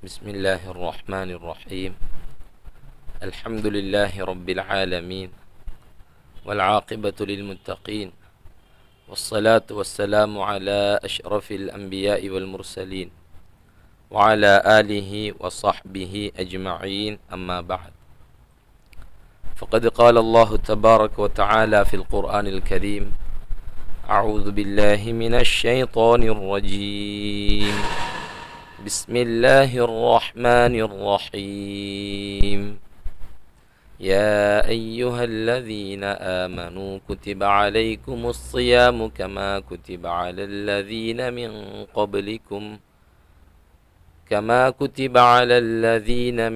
بسم الله الرحمن الرحيم. الحمد لله رب العالمين، والعاقبة للمتقين، والصلاة والسلام على أشرف الأنبياء والمرسلين، وعلى آله وصحبه أجمعين، أما بعد. فقد قال الله تبارك وتعالى في القرآن الكريم: أعوذ بالله من الشيطان الرجيم، بسم الله الرحمن الرحيم. يا أيها الذين آمنوا كتب عليكم الصيام كما كتب على الذين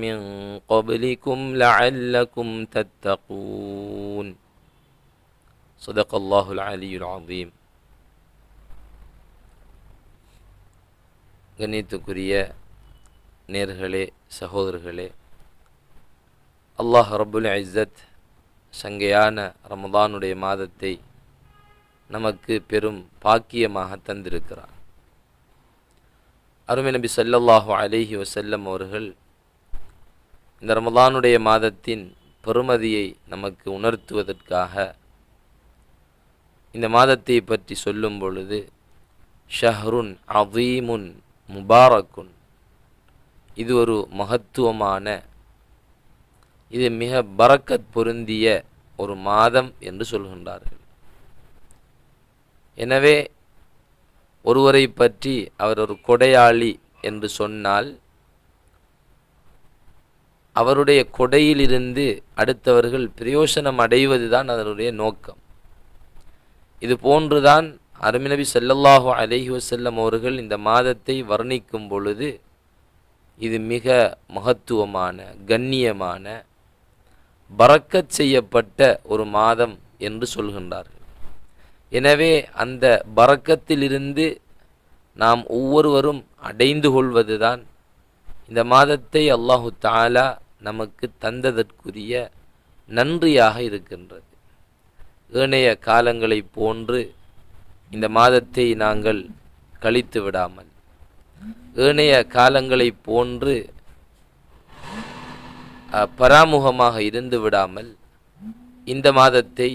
من قبلكم لعلكم تتقون. صدق الله العلي العظيم. கண்ணியத்துக்குரிய நேர்களே, சகோதரர்களே, அல்லாஹ் ரப்புல் இஸ்ஸத் சங்கையான ரமதானுடைய மாதத்தை நமக்கு பெரும் பாக்கியமாக தந்திருக்கிறார். அருமை நபி ஸல்லல்லாஹு அலைஹி வஸல்லம் அவர்கள் இந்த ரமதானுடைய மாதத்தின் பெருமதியை நமக்கு உணர்த்துவதற்காக இந்த மாதத்தை பற்றி சொல்லும் பொழுது, ஷஹ்ருன் அதீமுன் முபாரக்குன், இது ஒரு மகத்துவமான, இது மிக பரக்கத் பொருந்திய ஒரு மாதம் என்று சொல்கின்றார்கள். எனவே ஒருவரை பற்றி அவர் ஒரு கொடையாளி என்று சொன்னால், அவருடைய கொடையிலிருந்து அடுத்தவர்கள் பிரயோசனம் அடைவதுதான் அதனுடைய நோக்கம். இது போன்றுதான் அருமை நபி ஸல்லல்லாஹு அலைஹி வஸல்லம் அவர்கள் இந்த மாதத்தை வர்ணிக்கும் பொழுது, இது மிக மகத்துவமான, கண்ணியமான, பரக்கத் செய்யப்பட்ட ஒரு மாதம் என்று சொல்கின்றார்கள். எனவே அந்த பரக்கத்திலிருந்து நாம் ஒவ்வொருவரும் அடைந்து கொள்வதுதான் இந்த மாதத்தை அல்லாஹு தஆலா நமக்கு தந்ததற்குரிய நன்றியாக இருக்கின்றது. ஏனைய காலங்களை போன்று இந்த மாதத்தை நாங்கள் கழித்து விடாமல், ஏனைய காலங்களை போன்று பராமுகமாக இருந்து விடாமல், இந்த மாதத்தை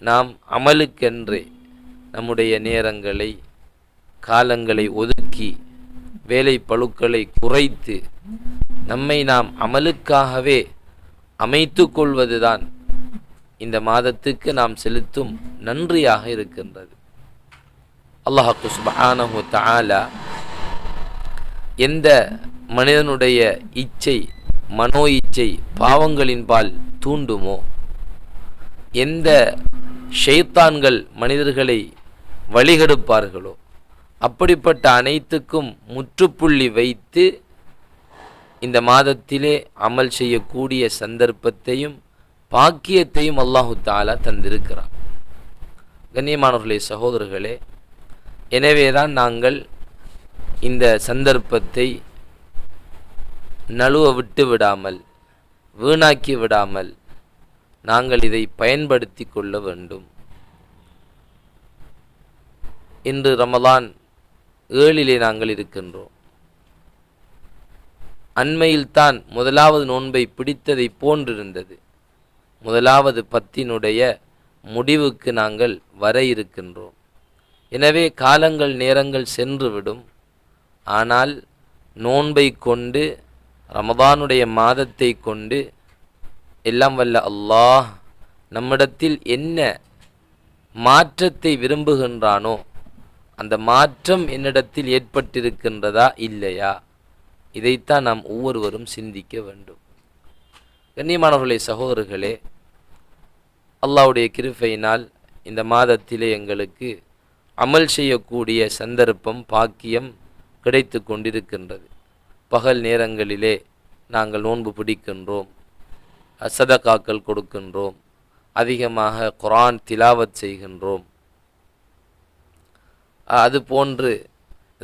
நாம் அமலுக்கென்றே நம்முடைய நேரங்களை, காலங்களை ஒதுக்கி, வேலை பளுக்களை குறைத்து நம்மை நாம் அமலுக்காகவே அமைத்து கொள்வதுதான் இந்த மாதத்துக்கு நாம் செலுத்தும் நன்றியாக இருக்கின்றது. அல்லாஹ் சுப்ஹானஹு வ தஆலா எந்த மனிதனுடைய இச்சை, மனோ இச்சை பாவங்களின்பால் தூண்டுமோ, எந்த ஷைத்தான்கள் மனிதர்களை வழிகெடுப்பார்களோ, அப்படிப்பட்ட அனைத்துக்கும் முற்றுப்புள்ளி வைத்து இந்த மாதத்திலே அமல் செய்யக்கூடிய சந்தர்ப்பத்தையும் பாக்கியத்தையும் அல்லாஹு தஆலா தந்திருக்கிறார். கண்ணியமானவர்களே, சகோதரர்களே, எனவேதான் நாங்கள் இந்த சந்தர்ப்பத்தை நழுவ விட்டு விடாமல், வீணாக்கி விடாமல் நாங்கள் இதை பயன்படுத்தி கொள்ள வேண்டும். இன்று ரமலான் 7 நாங்கள் இருக்கின்றோம். அண்மையில்தான் முதலாவது நோன்பை பிடித்ததை போன்றிருந்தது. முதலாவது 10 முடிவுக்கு நாங்கள் வர இருக்கின்றோம். எனவே காலங்கள், நேரங்கள் சென்றுவிடும். ஆனால் நோன்பை கொண்டு, ரமதானுடைய மாதத்தை கொண்டு எல்லாம் வல்ல அல்லாஹ் நம்மிடத்தில் என்ன மாற்றத்தை விரும்புகின்றானோ, அந்த மாற்றம் என்னிடத்தில் ஏற்பட்டிருக்கின்றதா இல்லையா, இதைத்தான் நாம் ஒவ்வொருவரும் சிந்திக்க வேண்டும். கண்ணியமானவர்களே, சகோதரர்களே, அல்லாஹ்வுடைய கிருபையினால் இந்த மாதத்திலே எங்களுக்கு அமல் செய்யக்கூடிய சந்தர்ப்பம், பாக்கியம் கிடைத்து கொண்டிருக்கின்றது. பகல் நேரங்களிலே நாங்கள் நோன்பு பிடிக்கின்றோம், சதகாக்கள் கொடுக்கின்றோம், அதிகமாக குர்ஆன் திலாவத் செய்கின்றோம், அதுபோன்று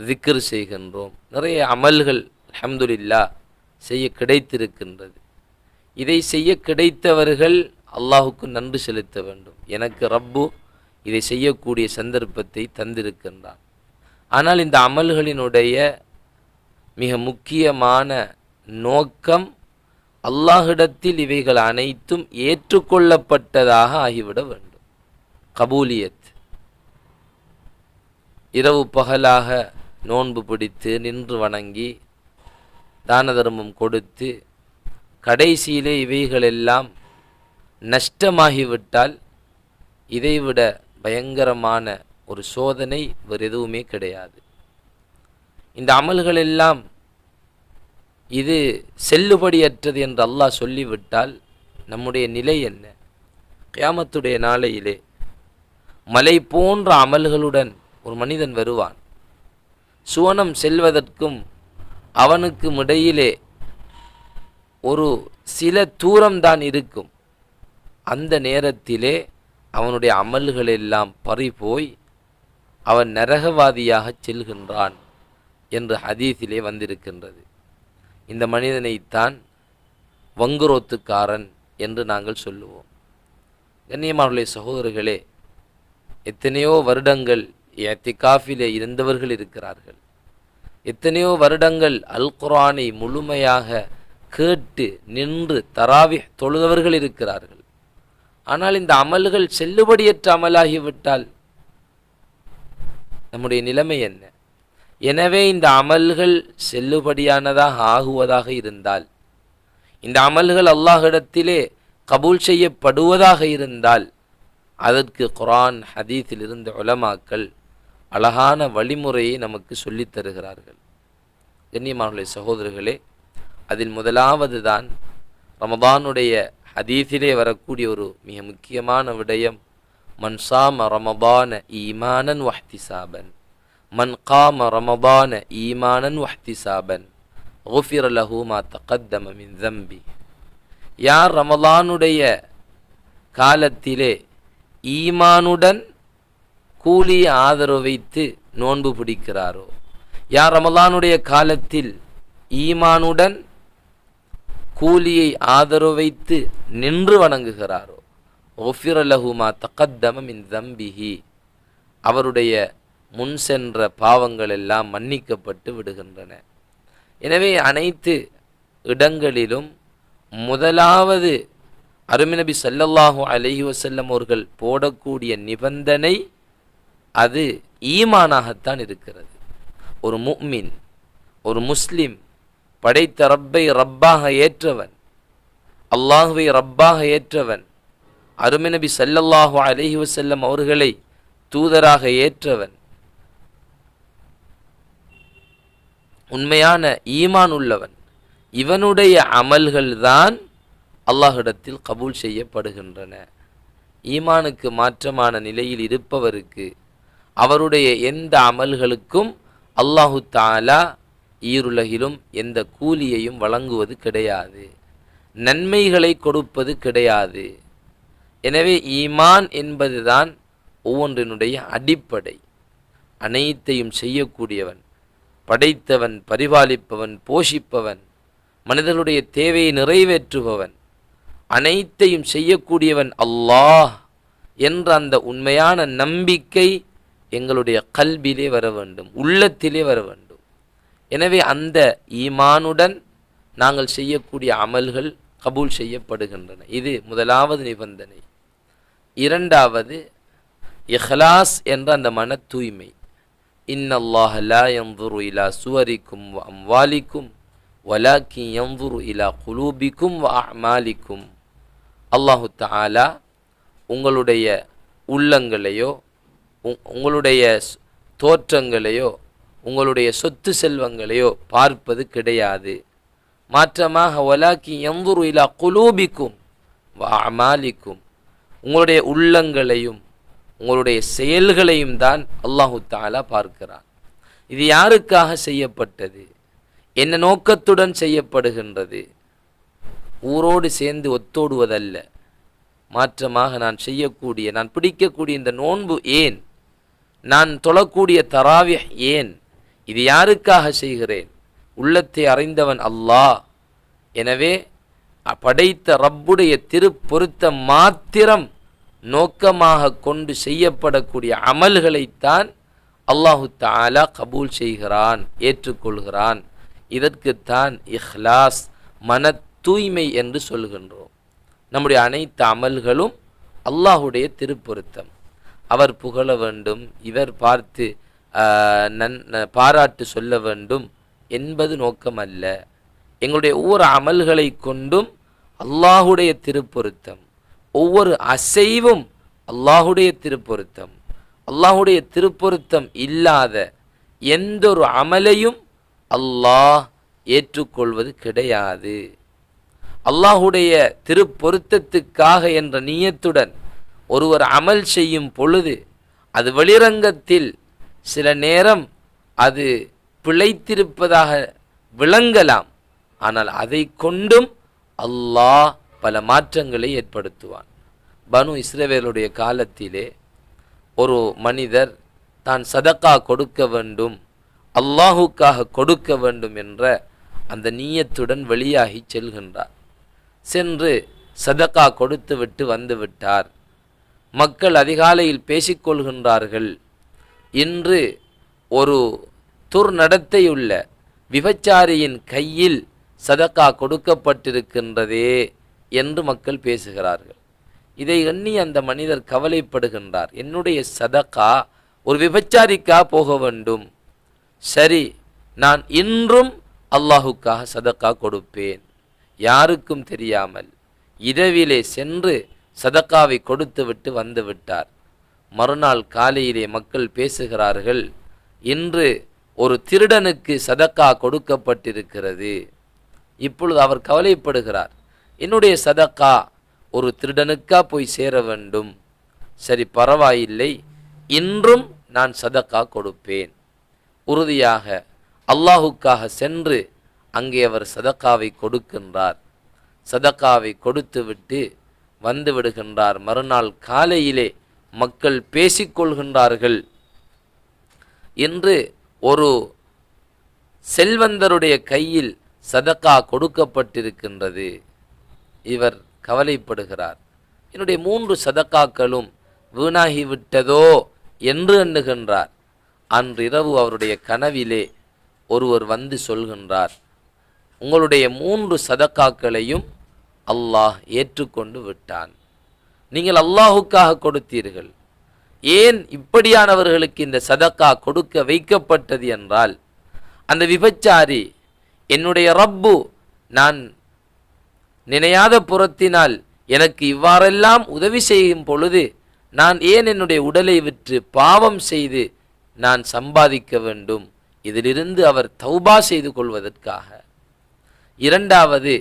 திக்ர் செய்கின்றோம். நிறைய அமல்கள் அல்ஹம்துலில்லாஹ் செய்ய கிடைத்திருக்கின்றது. இதை செய்ய கிடைத்தவர்கள் அல்லாஹுக்கு நன்றி செலுத்த வேண்டும். எனக்கு ரப்பு இதை செய்யக்கூடிய சந்தர்ப்பத்தை தந்திருக்கின்றான். ஆனால் இந்த அமல்களினுடைய மிக முக்கியமான நோக்கம் அல்லாஹ்விடத்தில் இவைகள் அனைத்தும் ஏற்றுக்கொள்ளப்பட்டதாக ஆகிவிட வேண்டும். கபூலியத். இரவு பகலாக நோன்பு பிடித்து நின்று வணங்கி தான தர்மம் கொடுத்து கடைசியிலே இவைகளெல்லாம் நஷ்டமாகிவிட்டால் இதைவிட பயங்கரமான ஒரு சோதனை வேறு எதுவுமே கிடையாது. இந்த அமல்கள் எல்லாம் இது செல்லுபடியற்றது என்று அல்லாஹ் சொல்லிவிட்டால் நம்முடைய நிலை என்ன? கியாமத்துடைய நாளையிலே மலை போன்ற அமல்களுடன் ஒரு மனிதன் வருவான். சுவனம் செல்வதற்கும் அவனுக்கும் இடையிலே ஒரு சில தூரம்தான் இருக்கும். அந்த நேரத்திலே அவனுடைய அமல்கள் எல்லாம் பறிபோய் அவன் நரகவாதியாக செல்கின்றான் என்று ஹதீஸிலே வந்திருக்கின்றது. இந்த மனிதனைத்தான் வங்குரோத்துக்காரன் என்று நாங்கள் சொல்லுவோம். கண்ணியமானவர்களே, சகோதரர்களே, எத்தனையோ வருடங்கள் இஅ்திகாஃபிலே இருந்தவர்கள் இருக்கிறார்கள். எத்தனையோ வருடங்கள் அல் குர்ஆனை முழுமையாக கேட்டு நின்று தராவிஹ் தொழுதவர்கள் இருக்கிறார்கள். ஆனால் இந்த அமல்கள் செல்லுபடியற்ற அமலாகிவிட்டால் நம்முடைய நிலைமை என்ன? எனவே இந்த அமல்கள் செல்லுபடியானதாக ஆகுவதாக இருந்தால், இந்த அமல்கள் அல்லாஹ்விடத்திலே கபூல் செய்யப்படுவதாக இருந்தால், அதற்கு குர்ஆன் ஹதீஸில் இருந்த உலமாக்கள் அழகான வழிமுறையை நமக்கு சொல்லித் தருகிறார்கள். கண்ணியமானவர்களே, சகோதரர்களே, அதில் முதலாவது தான் ரமதானுடைய ஹதீஸிலே வரக்கூடிய ஒரு மிக முக்கியமான விடயம், மன் சாம ரமதான ஈமானன் வஹ்திசாபன், மன் காம ரமதான ஈமானன் வஹ்திசாபன் குஃபிர லஹு மா தகத்தம மின் தம்பி. யார் ரமதானுடைய காலத்திலே ஈமானுடன் கூலியை ஆதரவு வைத்து நோன்பு பிடிக்கிறாரோ, யார் ரமதானுடைய காலத்தில் ஈமானுடன் கூலியை ஆதரவு வைத்து நின்று வணங்குகிறாரோ, குஃபிர லஹு மா தகத்தம மின் தம்பிஹி, அவருடைய முன் சென்ற பாவங்கள் எல்லாம் மன்னிக்கப்பட்டு விடுகின்றன. எனவே அனைத்து இடங்களிலும் முதலாவது அருமை நபி ஸல்லல்லாஹு அலைஹி வஸல்லம் அவர்கள் போடக்கூடிய நிபந்தனை அது ஈமானாகத்தான் இருக்கிறது. ஒரு முஃமின், ஒரு முஸ்லிம் படைத்த ரப்பை ரப்பாக ஏற்றவன், அல்லாஹுவை ரப்பாக ஏற்றவன், அருமை நபி ஸல்லல்லாஹு அலைஹி வஸல்லம் அவர்களை தூதராக ஏற்றவன், உண்மையான ஈமான் உள்ளவன், இவனுடைய அமல்கள் தான் அல்லாஹ்விடத்தில் கபூல் செய்யப்படுகின்றன. ஈமானுக்கு மாற்றமான நிலையில் இருப்பவருக்கு அவருடைய எந்த அமல்களுக்கும் அல்லாஹு தஆலா ஈருலகிலும் எந்த கூலியையும் வழங்குவது கிடையாது, நன்மைகளை கொடுப்பது கிடையாது. எனவே ஈமான் என்பதுதான் ஒவ்வொன்றினுடைய அடிப்படை. அனைத்தையும் செய்யக்கூடியவன், படைத்தவன், பரிபாலிப்பவன், போஷிப்பவன், மனிதர்களுடைய தேவையை நிறைவேற்றுபவன், அனைத்தையும் செய்யக்கூடியவன் அல்லாஹ் என்ற அந்த உண்மையான நம்பிக்கை எங்களுடைய கல்பிலே வர வேண்டும், உள்ளத்திலே வர வேண்டும். எனவே அந்த ஈமானுடன் நாங்கள் செய்யக்கூடிய அமல்கள் கபூல் செய்யப்படுகின்றன. இது முதலாவது நிபந்தனை. இரண்டாவது இஹ்லாஸ் என்ற அந்த மன தூய்மை. இன்னல்லாஹ லா யன்துரு இலா சுவரிக்கும் வ அம்வாலிக்கும் வலாக்கின் யன்துரு இலா குலூபிக்கும் வ அஅமாலிக்கும். அல்லாஹு தஆலா உங்களுடைய உள்ளங்களையோ உங்களுடைய தோற்றங்களையோ உங்களுடைய சொத்து செல்வங்களையோ பார்ப்பது கிடையாது. மாற்றமாக வலாக்கின் யன்துரு இலா குலூபிக்கும் வ அஅமாலிக்கும், உங்களுடைய உள்ளங்களையும் உங்களுடைய செயல்களையும் தான் அல்லாஹு தஆலா பார்க்கிறான். இது யாருக்காக செய்யப்பட்டது, என்ன நோக்கத்துடன் செய்யப்படுகின்றது? ஊரோடு சேர்ந்து ஒத்தோடுவதல்ல. மாற்றமாக நான் செய்யக்கூடிய, நான் பிடிக்கக்கூடிய இந்த நோன்பு ஏன், நான் தொழக்கூடிய தராவிஹ் ஏன், இது யாருக்காக செய்கிறேன்? உள்ளத்தை அறிந்தவன் அல்லாஹ். எனவே படைத்த ரப்புடைய திருப்பொருத்தம் மாத்திரம் நோக்கமாக கொண்டு செய்யப்படக்கூடிய அமல்களைத்தான் அல்லாஹு தஆலா கபூல் செய்கிறான், ஏற்றுக்கொள்கிறான். இதற்குத்தான் இஹ்லாஸ், மன தூய்மை என்று சொல்கின்றோம். நம்முடைய அனைத்து அமல்களும் அல்லாஹுடைய திருப்பொருத்தம். அவர் புகழ வேண்டும், இவர் பார்த்து பாராட்டு சொல்ல வேண்டும் என்பது நோக்கம் அல்ல. எங்களுடைய ஒவ்வொரு அமல்களை கொண்டும் அல்லாஹுடைய திருப்பொருத்தம், ஒவ்வொரு அசைவும் அல்லாஹுடைய திருப்பொருத்தம். அல்லாஹுடைய திருப்பொருத்தம் இல்லாத எந்த ஒரு அமலையும் அல்லாஹ் ஏற்றுக்கொள்வது கிடையாது. அல்லாஹுடைய திருப்பொருத்தத்துக்காக என்ற நியத்துடன் ஒருவர் அமல் செய்யும் பொழுது அது வெளிரங்கத்தில் சில நேரம் அது பிழைத்திருப்பதாக விளங்கலாம். ஆனால் அதை கொண்டும் அல்லாஹ் பல மாற்றங்களை ஏற்படுத்துவான். பனு இஸ்ரவேலுடைய காலத்திலே ஒரு மனிதர் தான் சதக்கா கொடுக்க வேண்டும், அல்லாஹுக்காக கொடுக்க வேண்டும் என்ற அந்த நியத்துடன் வெளியாகி செல்கின்றார். சென்று சதக்கா கொடுத்து விட்டு வந்து விட்டார். மக்கள் அதிகாலையில் பேசிக்கொள்கின்றார்கள், இன்று ஒரு துர்நடத்தையுள்ள விபச்சாரியின் கையில் சதக்கா கொடுக்கப்பட்டிருக்கின்றதே என்று மக்கள் பேசுகிறார்கள். இதை எண்ணி அந்த மனிதர் கவலைப்படுகின்றார். என்னுடைய சதக்கா ஒரு விபச்சாரிக்கா போக வேண்டும், சரி நான் இன்றும் அல்லாஹுக்காக சதக்கா கொடுப்பேன். யாருக்கும் தெரியாமல் இரவிலே சென்று சதக்காவை கொடுத்து விட்டு வந்து விட்டார். மறுநாள் காலையிலே மக்கள் பேசுகிறார்கள், இன்று ஒரு திருடனுக்கு சதக்கா கொடுக்கப்பட்டிருக்கிறது. இப்பொழுது அவர் கவலைப்படுகிறார், என்னுடைய சதக்கா ஒரு திருடனுக்கா போய் சேர வேண்டும், சரி பரவாயில்லை, இன்றும் நான் சதக்கா கொடுப்பேன். உறுதியாக அல்லாஹுக்காக சென்று அங்கே அவர் சதக்காவை கொடுக்கின்றார். சதக்காவை கொடுத்து விட்டு வந்து விடுகின்றார். மறுநாள் காலையிலே மக்கள் பேசிக்கொள்கின்றார்கள், இன்று ஒரு செல்வந்தருடைய கையில் சதக்கா கொடுக்கப்பட்டிருக்கின்றது. இவர் கவலைப்படுகிறார், என்னுடைய 3 சதக்காக்களும் வீணாகிவிட்டதோ என்று எண்ணுகின்றார். அன்றிரவு அவருடைய கனவிலே ஒருவர் வந்து சொல்கின்றார், உங்களுடைய 3 சதக்காக்களையும் அல்லாஹ் ஏற்றுக்கொண்டு விட்டான். நீங்கள் அல்லாஹுக்காக கொடுத்தீர்கள். ஏன் இப்படியானவர்களுக்கு இந்த சதக்கா கொடுக்க வைக்கப்பட்டது என்றால், அந்த விபச்சாரி என்னுடைய ரப்பு நான் நினையாத புறத்தினால் எனக்கு இவ்வாறெல்லாம் உதவி செய்யும் பொழுது நான் ஏன் என்னுடைய உடலை விற்று பாவம் செய்து நான் சம்பாதிக்க வேண்டும்? இதிலிருந்து அவர் தௌபா செய்து கொள்வதற்காக. இரண்டாவது,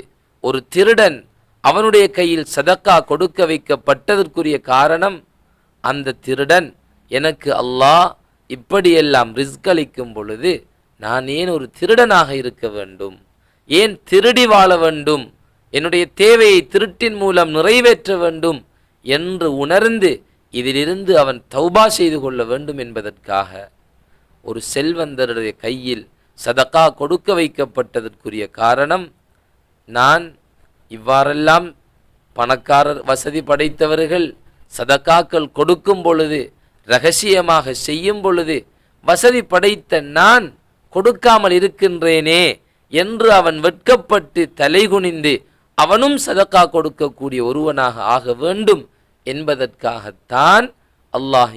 ஒரு திருடன் அவனுடைய கையில் சதக்கா கொடுக்க வைக்கப்பட்டதற்குரிய காரணம், அந்த திருடன் எனக்கு அல்லாஹ் இப்படியெல்லாம் ரிஸ்க் அளிக்கும் பொழுது நான் ஏன் ஒரு திருடனாக இருக்க வேண்டும்? ஏன் திருடி வாழ வேண்டும்? என்னுடைய தேவையை திருட்டின் மூலம் நிறைவேற்ற வேண்டும் என்று உணர்ந்து இதிலிருந்து அவன் தௌபா செய்து கொள்ள வேண்டும் என்பதற்காக ஒரு செல்வந்தருடைய கையில் சதக்கா கொடுக்க வைக்கப்பட்டதற்குரிய காரணம், நான் இவ்வாறெல்லாம் பணக்காரர் வசதி படைத்தவர்கள் சதக்காக்கள் கொடுக்கும் பொழுது இரகசியமாக செய்யும் பொழுது வசதி படைத்த நான் கொடுக்காமல் இருக்கின்றேனே என்று அவன் வெட்கப்பட்டு தலைகுனிந்து அவனும் சதக்கா கொடுக்கக்கூடிய ஒருவனாக ஆக வேண்டும் என்பதற்காகத்தான் அல்லாஹ்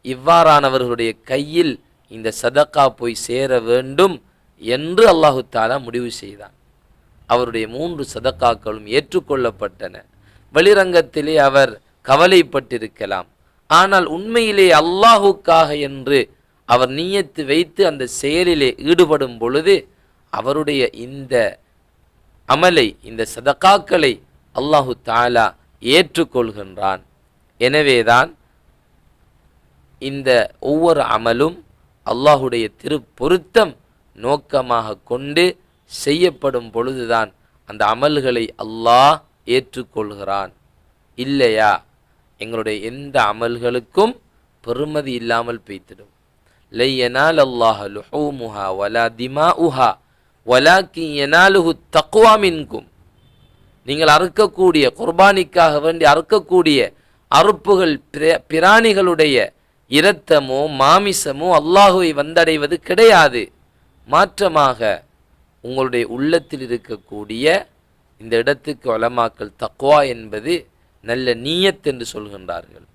இவ்வாறானவர்களுடைய கையில் இந்த சதக்கா போய் சேர வேண்டும் என்று அல்லாஹு தாலா முடிவு செய்தான். அவருடைய 3 சதக்காக்களும் ஏற்றுக்கொள்ளப்பட்டன. வெளிரங்கத்திலே அவர் கவலைப்பட்டிருக்கலாம், ஆனால் உண்மையிலே அல்லாஹுக்காக என்று அவர் நியத்து வைத்து அந்த செயலிலே ஈடுபடும் பொழுது அவருடைய இந்த அமலை, இந்த சதக்காக்களை அல்லாஹு தாலா ஏற்றுக்கொள்கின்றான். எனவேதான் இந்த ஒவ்வொரு அமலும் அல்லாஹுடைய திருப்பொருத்தம் நோக்கமாக கொண்டு செய்யப்படும் பொழுதுதான் அந்த அமல்களை அல்லாஹ் ஏற்றுக்கொள்கிறான். இல்லையா எங்களுடைய எந்த அமல்களுக்கும் பெறுமதி இல்லாமல் பெய்திடும். லை யனால் அல்லாஹ் லுஹூமுஹா வலா திமாஉஹா வலாக்கின் யனாலுஹு தக்வா மின்கும். நீங்கள் அறுக்கக்கூடிய குர்பானிக்காக வேண்டி அறுக்கக்கூடிய அறுப்புகள் பிராணிகளுடைய இரத்தமோ மாமிசமோ அல்லாஹுவை வந்தடைவது கிடையாது. மாற்றமாக உங்களுடைய உள்ளத்தில் இருக்கக்கூடிய இந்த இடத்துக்கு உலமாக்கள் தக்வா என்பது நல்ல நீயத் என்று சொல்கின்றார்கள்.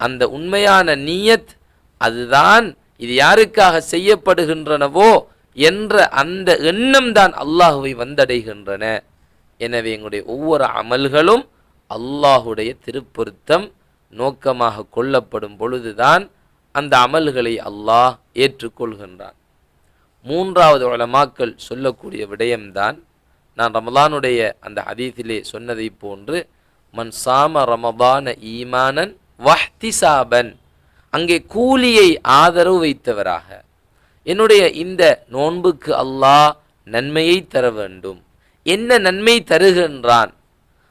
அந்த உண்மையான நீயத் அதுதான் இது யாருக்காக செய்யப்படுகின்றனவோ என்ற அந்த எண்ணம் தான் அல்லாஹுவை வந்தடைகின்றன. எனவே எங்களுடைய ஒவ்வொரு அமல்களும் அல்லாஹுடைய திருப்பொருத்தம் நோக்கமாக கொள்ளப்படும் பொழுதுதான் அந்த அமல்களை அல்லாஹ் ஏற்றுக்கொள்கின்றான். மூன்றாவது உலமாக்கள் சொல்லக்கூடிய விடயம்தான் நான் ரமலானுடைய அந்த ஹதீஸிலே சொன்னதை போன்று மன் சாம ரமபான ஈமானன் வஹ்திசாபன், அங்கே கூலியை ஆதரவு வைத்தவராக என்னுடைய இந்த நோன்புக்கு அல்லாஹ் நன்மையை தர வேண்டும், என்ன நன்மை தருகின்றான்,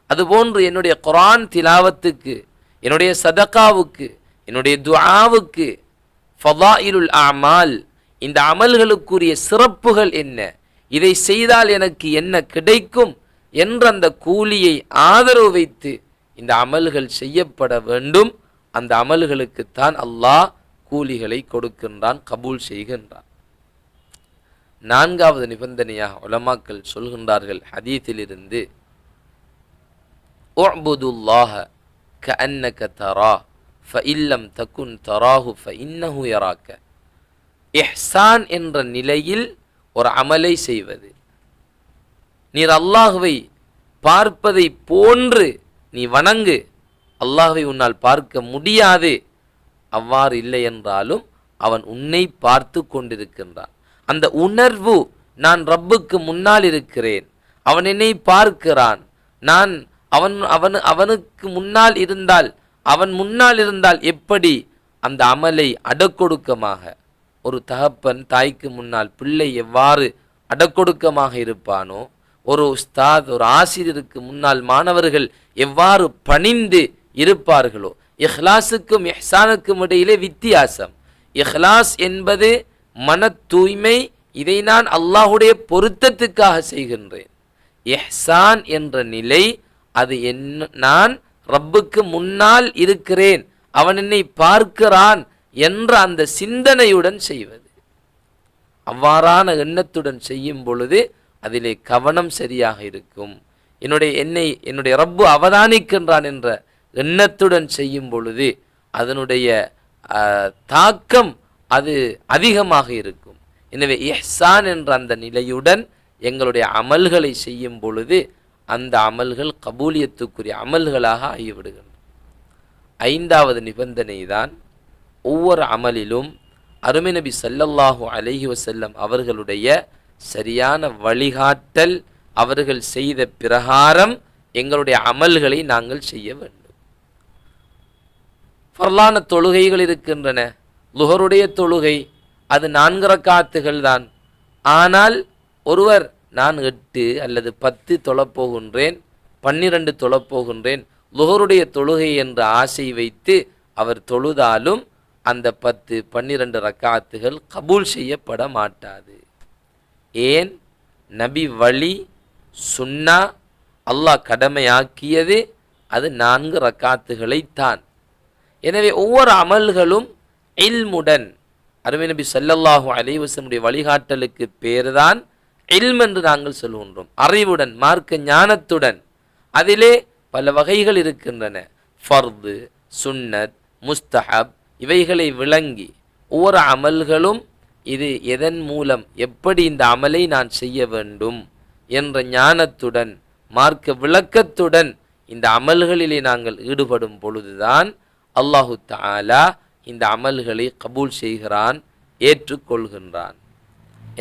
அதுபோன்று என்னுடைய குர்ஆன் திலாவத்துக்கு, என்னுடைய சதகாவுக்கு, என்னுடைய துஆவுக்கு, ஃபதாயிலுல் அமால் இந்த அமல்களுக்குரிய சிறப்புகள் என்ன, இதை செய்தால் எனக்கு என்ன கிடைக்கும் என்ற அந்த கூலியை ஆதரவு வைத்து இந்த அமல்கள் செய்யப்பட வேண்டும். அந்த அமல்களுக்குத்தான் அல்லாஹ் கூலிகளை கொடுக்கின்றான், கபூல் செய்கின்றான். நான்காவது நிபந்தனையாக உலமாக்கள் சொல்கின்றார்கள் ஹதீஸிலிருந்து, உஅ்புதுல்லாஹ கஅன்னக தரா ஃபஇல்லம் தகுன் தராஹு ஃபஇன்னஹு யராக. இஹ்சான் என்ற நிலையில் ஒரு அமலை செய்வது, நீர் அல்லாஹ்வை பார்ப்பதை போன்று நீ வணங்கு, அல்லாஹ்வை உன்னால் பார்க்க முடியாது, அவ்வாறு இல்லை என்றாலும் அவன் உன்னை பார்த்து கொண்டிருக்கின்றான். அந்த உணர்வு, நான் ரப்புக்கு முன்னால் இருக்கிறேன், அவன் என்னை பார்க்கிறான், நான் அவனுக்கு முன்னால் இருந்தால், அவன் முன்னால் இருந்தால் எப்படி அந்த அமலை அடக்கொடுக்கமாக, ஒரு தகப்பன் தாய்க்கு முன்னால் பிள்ளை எவ்வாறு அடக்கொடுக்கமாக இருப்பானோ, ஒரு உஸ்தாத் ஒரு ஆசிரியருக்கு முன்னால் மாணவர்கள் எவ்வாறு பணிந்து இருப்பார்களோ, இஹ்லாஸுக்கும் இஹ்சானுக்கும் இடையிலே வித்தியாசம். இஹ்லாஸ் என்பது மன தூய்மை, இதை நான் அல்லாஹுடைய பொருத்தத்துக்காக செய்கின்றேன். இஹ்சான் என்ற நிலை, அது நான் ரப்புக்கு முன்னால் இருக்கிறேன், அவன் என்னை பார்க்கிறான் என்ற அந்த சிந்தனையுடன் செய்வது. அவ்வாறான எண்ணத்துடன் செய்யும் பொழுது அதிலே கவனம் சரியாக இருக்கும். என்னுடைய ரப்பு அவதானிக்கின்றான் என்ற எண்ணத்துடன் செய்யும் பொழுது அதனுடைய தாக்கம் அது அதிகமாக இருக்கும். எனவே இஹ்சான் என்ற அந்த நிலையுடன் எங்களுடைய அமல்களை செய்யும் பொழுது அந்த அமல்கள் கபூலியத்துக்குரிய அமல்களாக ஆகிவிடுகின்றன. ஐந்தாவது நிபந்தனை தான், ஒவ்வொரு அமலிலும் அருமை நபி ஸல்லல்லாஹு அலைஹி வஸல்லம் அவர்களுடைய சரியான வழிகாட்டல், அவர்கள் செய்த பிரகாரம் எங்களுடைய அமல்களை நாங்கள் செய்ய வேண்டும். ஃபர்லான தொழுகைகள் இருக்கின்றன. லுஹருடைய தொழுகை அது 4 ரக்காத்துகள் தான். ஆனால் ஒருவர் நான் 8 அல்லது 10 தொழப்போகின்றேன், 12 தொழப்போகின்றேன், லுஹருடைய தொழுகை என்ற ஆசை வைத்து அவர் தொழுதாலும் அந்த 10, 12 ரக்காத்துகள் கபூல் செய்யப்பட மாட்டாது. ஏன்? நபி வழி சுன்னா அல்லாஹ் கடமையாக்கியது அது 4 ரக்காத்துகளைத்தான். எனவே ஒவ்வொரு அமல்களும் இல்முடன், அருமை நபி ஸல்லல்லாஹு அலைஹி வஸல்லம் வழிகாட்டலுக்கு பேர்தான் இல்ம் என்று நாங்கள் சொல்கின்றோம். அறிவுடன், மார்க்க ஞானத்துடன். அதிலே பல வகைகள் இருக்கின்றன. ஃபர்து, சுன்னத், முஸ்தஹப் இவைகளை விளங்கி ஒவ்வொரு அமல்களும் இது எதன் மூலம் எப்படி இந்த அமலை நான் செய்ய வேண்டும் என்ற ஞானத்துடன், மார்க்க விளக்கத்துடன் இந்த அமல்களிலே நாங்கள் ஈடுபடும் பொழுதுதான் அல்லாஹு தஆலா இந்த அமல்களை கபூல் செய்கிறான், ஏற்றுக்கொள்கின்றான்.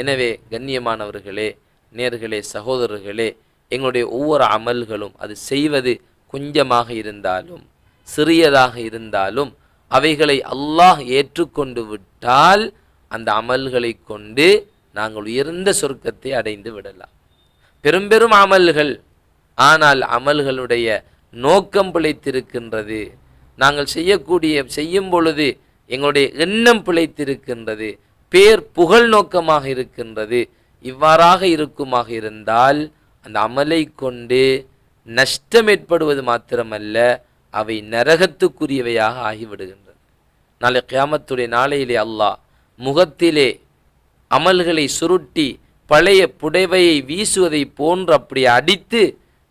எனவே கண்ணியமானவர்களே, நேர்களே, சகோதரர்களே, எங்களுடைய ஒவ்வொரு அமல்களும் அது செய்வது கொஞ்சமாக இருந்தாலும் சிறியதாக இருந்தாலும் அவைகளை அல்லாஹ் ஏற்றுக்கொண்டு விட்டால் அந்த அமல்களை கொண்டு நாங்கள் உயர்ந்த சொர்க்கத்தை அடைந்து விடலாம். பெரும் அமல்கள், ஆனால் அமல்களுடைய நோக்கம் பிழைத்திருக்கின்றது. நாங்கள் செய்யும் பொழுது எங்களுடைய எண்ணம் பிழைத்திருக்கின்றது, பேர் புகழ் நோக்கமாக இருக்கின்றது. இவ்வாறாக இருக்குமாக இருந்தால் அந்த அமலை கொண்டு நஷ்டம் ஏற்படுவது மாத்திரமல்ல, அவை நரகத்துக்குரியவையாக ஆகிவிடுகின்றன. நாளை கியாமத்துடைய நாளையிலே அல்லாஹ் முகத்திலே அமல்களை சுருட்டி பழைய புடவையை வீசுவதை போன்று அப்படி அடித்து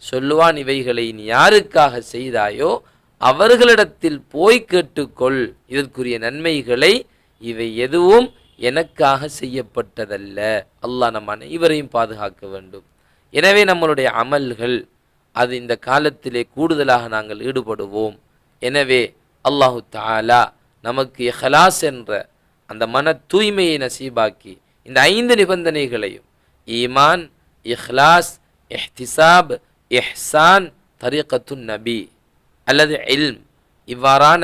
சொல்லுவான், இவைகளை நீ யாருக்காக செய்தாயோ அவர்களிடத்தில் போய் கேட்டுக்கொள் இதற்குரிய நன்மைகளை, இவை எதுவும் எனக்காக செய்யப்பட்டதல்ல. அல்லாஹ் நம் அனைவரையும் பாதுகாக்க வேண்டும். எனவே நம்மளுடைய அமல்கள் அது இந்த காலத்திலே கூடுதலாக நாங்கள் ஈடுபடுவோம். எனவே அல்லாஹு தஆலா நமக்கு இஹ்லாஸ் என்ற அந்த மன தூய்மையை நசீபாக்கி இந்த 5 நிபந்தனைகளையும் ஈமான், இஹ்லாஸ், இஹ்திசாப், இஹ்சான், தரீகத்துன் நபி அல்லது இல்ம், இவ்வாறான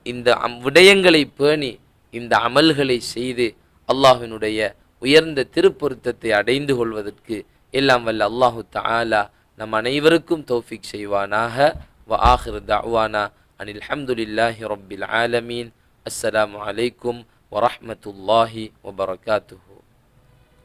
இந்த விடயங்களை பேணி இந்த அமல்களை செய்து அல்லாஹ்வினுடைய உயர்ந்த திருப்பொருத்தத்தை அடைந்து கொள்வதற்கு எல்லாம் வல்ல அல்லாஹு தஆலா நம் அனைவருக்கும் தௌஃபீக் செய்வானாக. வ ஆகிரு தஅவானா அனில் ஹம்துலில்லாஹி ரப்பில் ஆலமீன். அஸ்ஸலாமு அலைக்கும் வரஹ்மத்துல்லாஹி வபரகாத்துஹு.